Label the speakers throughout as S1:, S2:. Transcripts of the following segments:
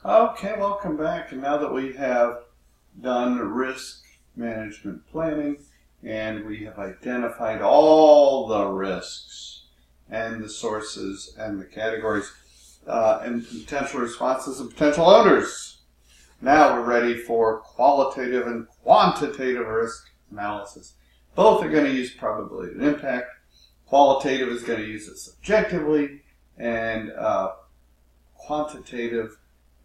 S1: Okay, welcome back. And now that we have done risk management planning and we have identified all the risks and the sources and the categories and potential responses and potential owners, now we're ready for qualitative and quantitative risk analysis. Both are going to use probability and impact. Qualitative is going to use it subjectively, and quantitative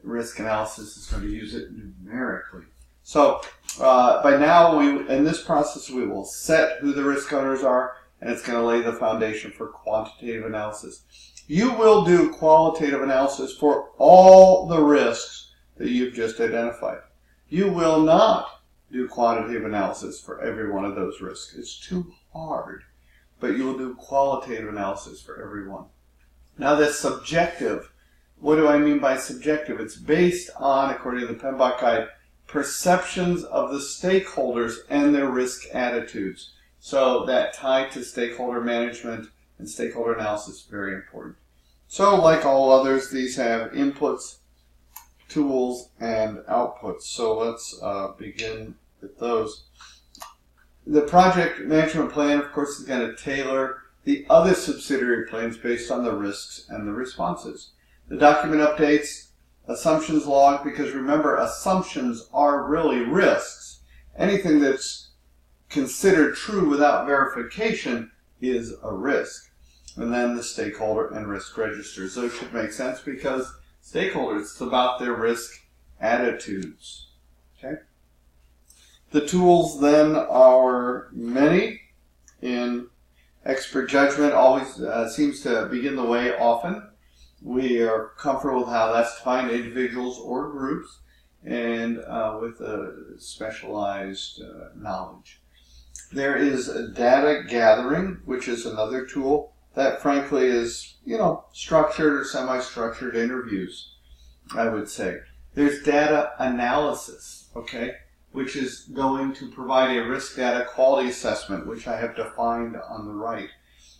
S1: risk analysis is going to use it numerically. So by now, in this process, we will set who the risk owners are, and it's going to lay the foundation for quantitative analysis. You will do qualitative analysis for all the risks that you've just identified. You will not do quantitative analysis for every one of those risks. It's too hard. But you will do qualitative analysis for every one. Now this subjective, what do I mean by subjective? It's based on, according to the PMBOK guide, perceptions of the stakeholders and their risk attitudes. So that tie to stakeholder management and stakeholder analysis is very important. So like all others, these have inputs, tools, and outputs. So let's begin with those. The project management plan, of course, is going to tailor the other subsidiary plans based on the risks and the responses. The document updates, assumptions log, because remember, assumptions are really risks. Anything that's considered true without verification is a risk. And then the stakeholder and risk registers. Those should make sense because stakeholders, it's about their risk attitudes. Okay? The tools then are many. In expert judgment always seems to begin the way often. We are comfortable with how that's defined, individuals or groups, and with a specialized knowledge. There is data gathering, which is another tool that frankly is, structured or semi-structured interviews, I would say. There's data analysis, okay, which is going to provide a risk data quality assessment, which I have defined on the right.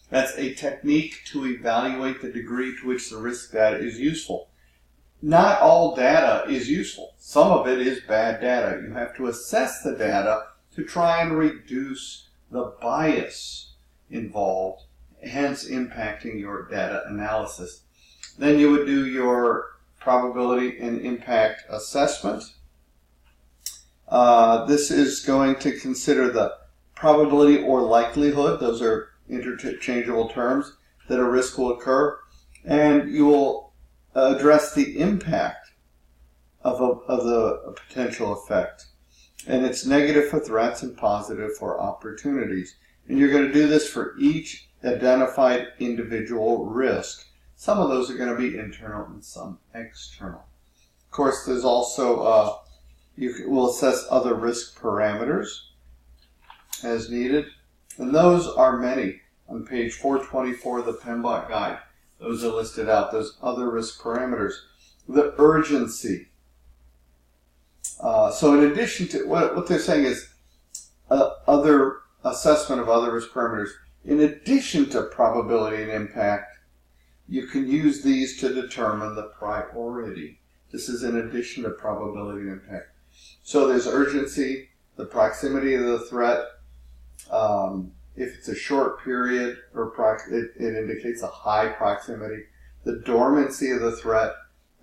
S1: That's a technique to evaluate the degree to which the risk data is useful. Not all data is useful. Some of it is bad data. You have to assess the data to try and reduce the bias involved, hence impacting your data analysis. Then you would do your probability and impact assessment. This is going to consider the probability or likelihood, those are interchangeable terms, that a risk will occur, and you will address the impact of the potential effect. And it's negative for threats and positive for opportunities. And you're going to do this for each identified individual risk. Some of those are going to be internal and some external. Of course, there's also you will assess other risk parameters as needed. And those are many. On page 424 of the PMBOK guide, those are listed out, those other risk parameters. The urgency. So in addition to, what they're saying is other assessment of other risk parameters. In addition to probability and impact, you can use these to determine the priority. This is in addition to probability and impact. So there's urgency, the proximity of the threat. If it's a short period, it indicates a high proximity. The dormancy of the threat,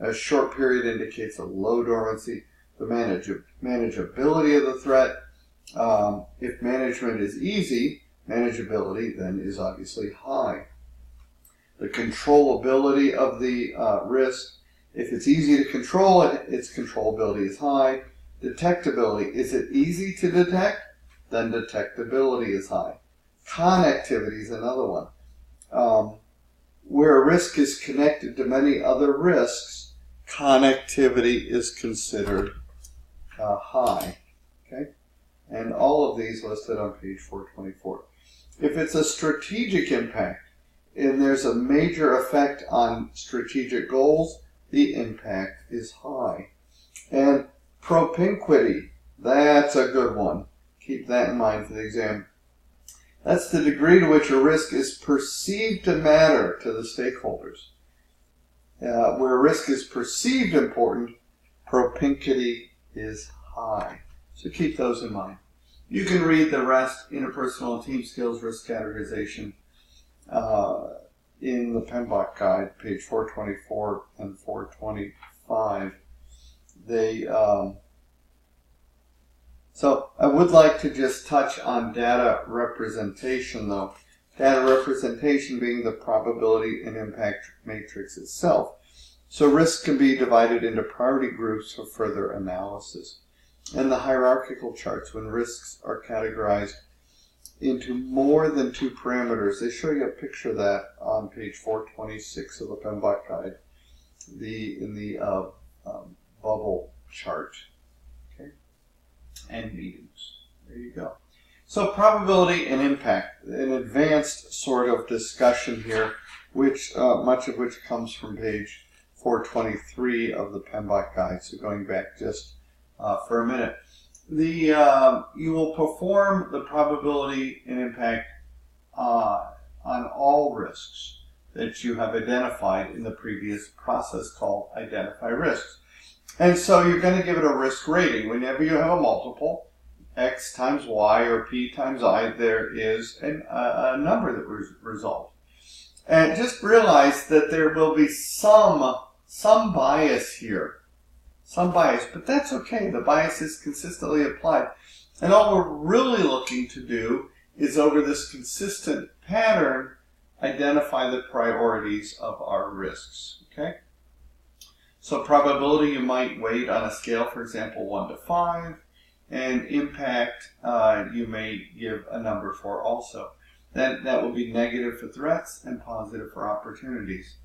S1: a short period indicates a low dormancy. The manageability of the threat. If management is easy, manageability then is obviously high. The controllability of the risk. If it's easy to control it, its controllability is high. Detectability. Is it easy to detect? Then detectability is high. Connectivity is another one. Where a risk is connected to many other risks, connectivity is considered high. Okay? And all of these listed on page 424. If it's a strategic impact and there's a major effect on strategic goals, the impact is high. And propinquity, that's a good one. Keep that in mind for the exam. That's the degree to which a risk is perceived to matter to the stakeholders. Where a risk is perceived important, propinquity is high. So keep those in mind. You can read the rest, interpersonal and team skills risk categorization, in the PMBOK guide, page 424 and 425. So I would like to just touch on data representation, though. Data representation being the probability and impact matrix itself. So risk can be divided into priority groups for further analysis. And the hierarchical charts, when risks are categorized into more than 2 parameters, they show you a picture of that on page 426 of the PMBOK guide, in the bubble chart. Okay, and mediums. There you go. So probability and impact, an advanced sort of discussion here, which much of which comes from page 423 of the PMBOK guide. So going back just for a minute. You will perform the probability and impact on all risks that you have identified in the previous process called identify risks. And so you're going to give it a risk rating. Whenever you have a multiple, x times y or p times I, there is a number that results. And just realize that there will be some bias here. Some bias, but that's okay. The bias is consistently applied. And all we're really looking to do is, over this consistent pattern, identify the priorities of our risks. Okay? So probability you might weight on a scale, for example, 1 to 5, and impact you may give a number for also. That will be negative for threats and positive for opportunities.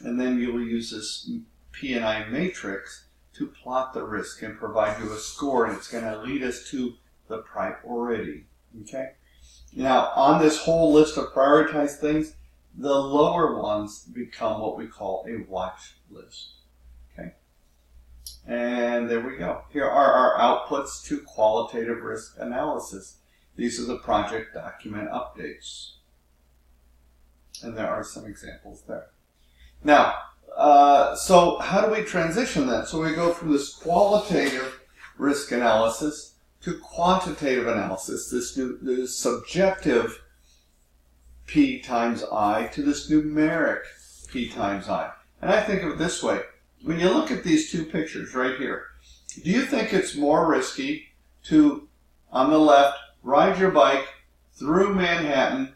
S1: And then you will use this P&I matrix to plot the risk and provide you a score, and it's going to lead us to the priority. Okay? Now, on this whole list of prioritized things, the lower ones become what we call a watch list. Okay? And there we go. Here are our outputs to qualitative risk analysis. These are the project document updates. And there are some examples there. Now, so how do we transition that? So we go from this qualitative risk analysis to quantitative analysis, this subjective P times I to this numeric P times I. And I think of it this way. When you look at these two pictures right here, do you think it's more risky to, on the left, ride your bike through Manhattan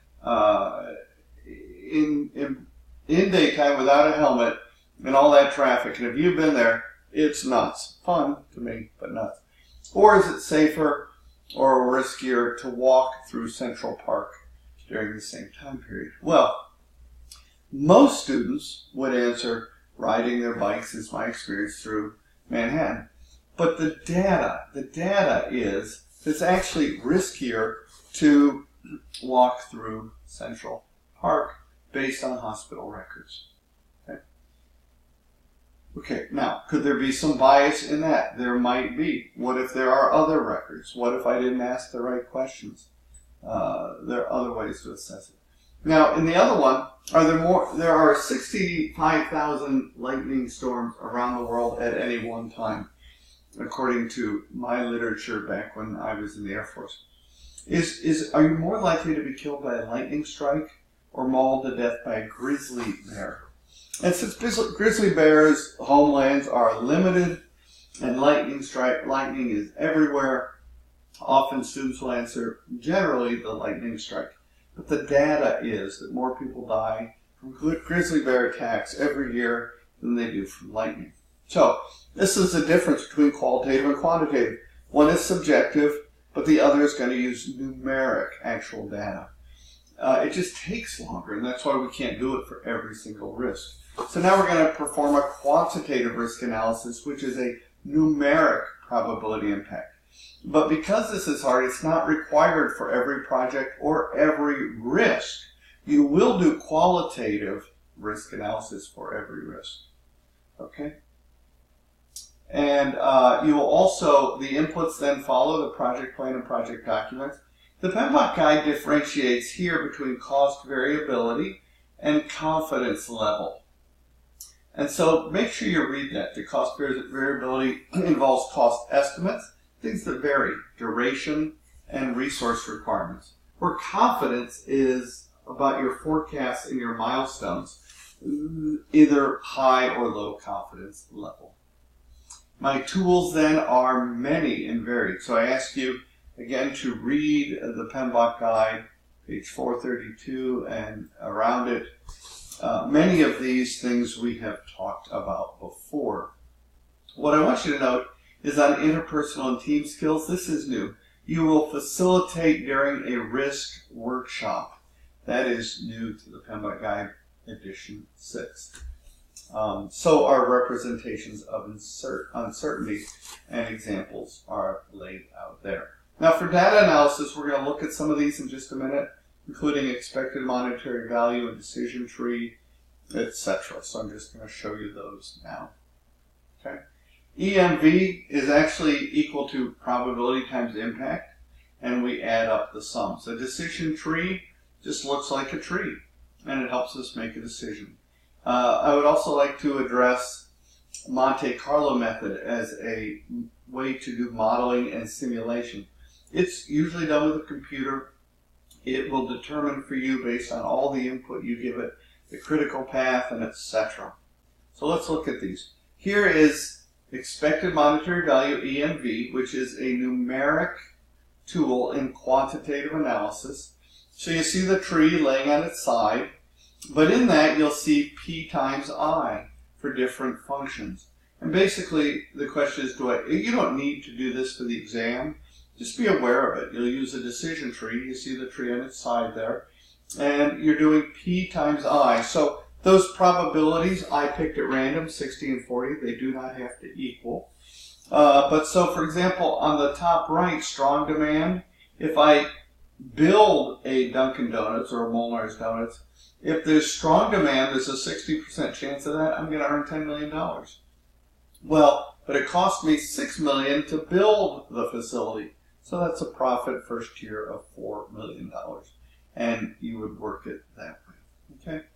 S1: in daytime without a helmet and all that traffic? And if you've been there, it's nuts. Fun to me, but nuts. Or is it safer or riskier to walk through Central Park during the same time period? Well, most students would answer riding their bikes is my experience through Manhattan. But the data is it's actually riskier to walk through Central Park based on hospital records. Okay, now, could there be some bias in that? There might be. What if there are other records? What if I didn't ask the right questions? There are other ways to assess it. Now, in the other one, there are 65,000 lightning storms around the world at any one time, according to my literature back when I was in the Air Force. Are you more likely to be killed by a lightning strike or mauled to death by a grizzly bear? And since grizzly bears' homelands are limited and lightning is everywhere, often students will answer generally the lightning strike. But the data is that more people die from grizzly bear attacks every year than they do from lightning. So this is the difference between qualitative and quantitative. One is subjective, but the other is going to use numeric actual data. It just takes longer, and that's why we can't do it for every single risk. So now we're going to perform a quantitative risk analysis, which is a numeric probability impact. But because this is hard, it's not required for every project or every risk. You will do qualitative risk analysis for every risk. Okay? And you will also, the inputs then follow the project plan and project documents. The PMBOK guide differentiates here between cost variability and confidence level. And so make sure you read that. The cost variability involves cost estimates, things that vary, duration, and resource requirements. Where confidence is about your forecasts and your milestones, either high or low confidence level. My tools then are many and varied. So I ask you again to read the PMBOK guide, page 432 and around it. Many of these things we have talked about before. What I want you to note is on interpersonal and team skills, this is new. You will facilitate during a risk workshop. That is new to the PMBOK guide edition 6. So our representations of uncertainty and examples are laid out there. Now for data analysis, we're going to look at some of these in just a minute, including expected monetary value and decision tree, etc. So I'm just going to show you those now. Okay. EMV is actually equal to probability times impact, and we add up the sums. A decision tree just looks like a tree, and it helps us make a decision. I would also like to address Monte Carlo method as a way to do modeling and simulation. It's usually done with a computer. It will determine for you, based on all the input you give it, the critical path, and etc. So let's look at these. Here is expected monetary value, EMV, which is a numeric tool in quantitative analysis. So you see the tree laying on its side, but in that you'll see P times I for different functions. And basically the question is, you don't need to do this for the exam. Just be aware of it. You'll use a decision tree. You see the tree on its side there. And you're doing P times I. So those probabilities I picked at random, 60 and 40, they do not have to equal. But so for example, on the top right, strong demand, if I build a Dunkin' Donuts or a Molnar's Donuts, if there's strong demand, there's a 60% chance of that, I'm going to earn $10 million. Well, but it cost me $6 million to build the facility. So that's a profit first year of $4 million. And you would work it that way. Okay?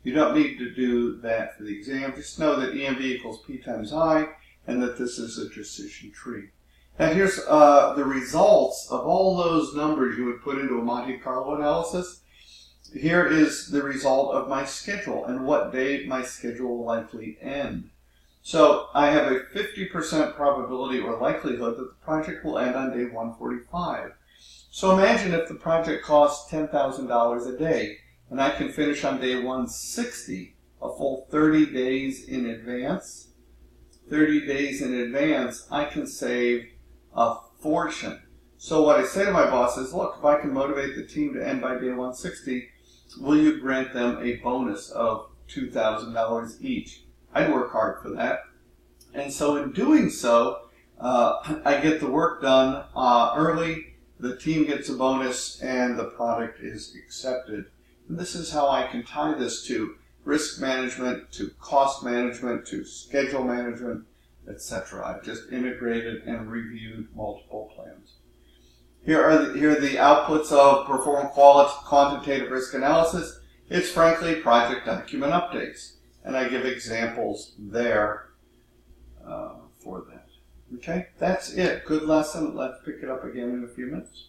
S1: You don't need to do that for the exam. Just know that EMV equals P times I, and that this is a decision tree. Now here's the results of all those numbers you would put into a Monte Carlo analysis. Here is the result of my schedule and what day my schedule will likely end. So I have a 50% probability or likelihood that the project will end on day 145. So imagine if the project costs $10,000 a day and I can finish on day 160, a full 30 days in advance. 30 days in advance, I can save a fortune. So what I say to my boss is, look, if I can motivate the team to end by day 160, will you grant them a bonus of $2,000 each? I'd work hard for that. And so in doing so, I get the work done early, the team gets a bonus, and the product is accepted. And this is how I can tie this to risk management, to cost management, to schedule management, etc. I've just integrated and reviewed multiple plans. Here are the outputs of perform quantitative risk analysis. It's frankly project document updates. And I give examples there for that. Okay, that's it. Good lesson. Let's pick it up again in a few minutes.